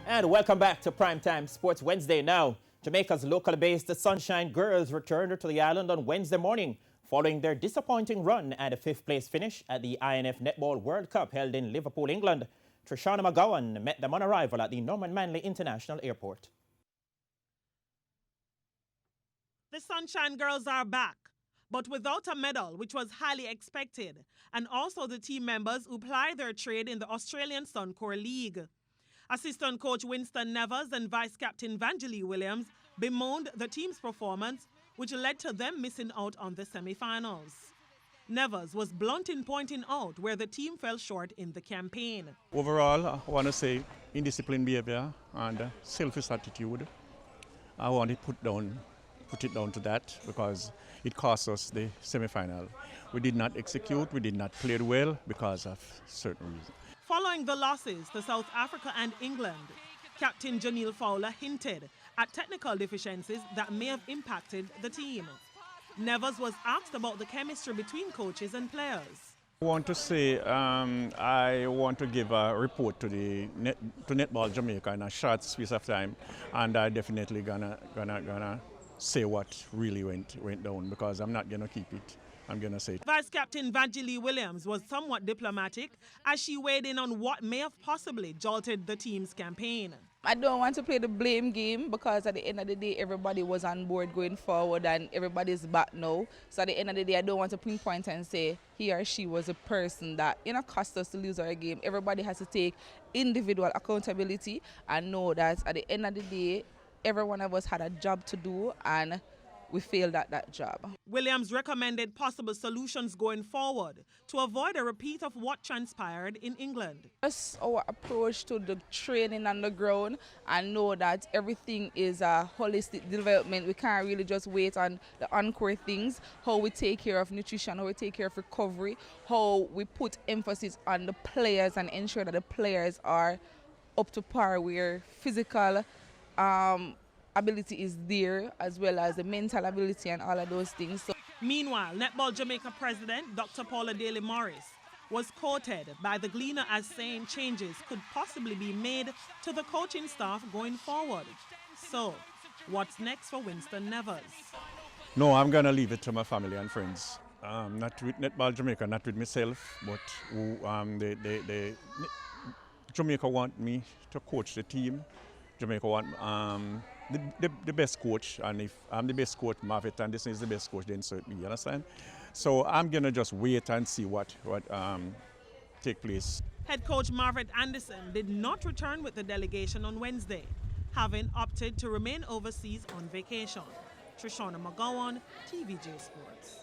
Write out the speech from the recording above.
And welcome back to Primetime Sports Wednesday now. Jamaica's locally based Sunshine Girls returned to the island on Wednesday morning following their disappointing run and a fifth-place finish at the INF Netball World Cup held in Liverpool, England. Trishana McGowan met them on arrival at the Norman Manley International Airport. The Sunshine Girls are back, but without a medal, which was highly expected, and also the team members who ply their trade in the Australian Suncorp League. Assistant coach Winston Nevers and vice captain Vangelie Williams bemoaned the team's performance, which led to them missing out on the semi-finals. Nevers was blunt in pointing out where the team fell short in the campaign. Overall, I want to say indisciplined behavior and selfish attitude. I want to put it down to that because it cost us the semi-final. We did not execute, we did not play well because of certain reasons. Following the losses to South Africa and England, Captain Janelle Fowler hinted at technical deficiencies that may have impacted the team. Nevers was asked about the chemistry between coaches and players. I want to say I want to give a report to Netball Jamaica in a short space of time, and I definitely gonna say what really went down because I'm not gonna keep it. I'm going to say it. Vice Captain Vangelie Williams was somewhat diplomatic as she weighed in on what may have possibly jolted the team's campaign. I don't want to play the blame game because at the end of the day, everybody was on board going forward and everybody's back now. So at the end of the day, I don't want to pinpoint and say he or she was a person that cost us to lose our game. Everybody has to take individual accountability and know that at the end of the day, every one of us had a job to do and we failed at that job. Williams recommended possible solutions going forward to avoid a repeat of what transpired in England. Just our approach to the training on the ground and know that everything is a holistic development. We can't really just wait on the encore things, how we take care of nutrition, how we take care of recovery, how we put emphasis on the players and ensure that the players are up to par where physical ability is there, as well as the mental ability and all of those things. So. Meanwhile, Netball Jamaica president Dr. Paula Daly Morris was quoted by the Gleaner as saying changes could possibly be made to the coaching staff going forward. So, what's next for Winston Nevers? No, I'm going to leave it to my family and friends. Not with Netball Jamaica, not with myself, but Jamaica want me to coach the team. Jamaica want the best coach, and if I'm the best coach, Marvet Anderson is the best coach, then certainly, you understand? So I'm going to just wait and see what take place. Head coach Marvet Anderson did not return with the delegation on Wednesday, having opted to remain overseas on vacation. Trishana McGowan, TVJ Sports.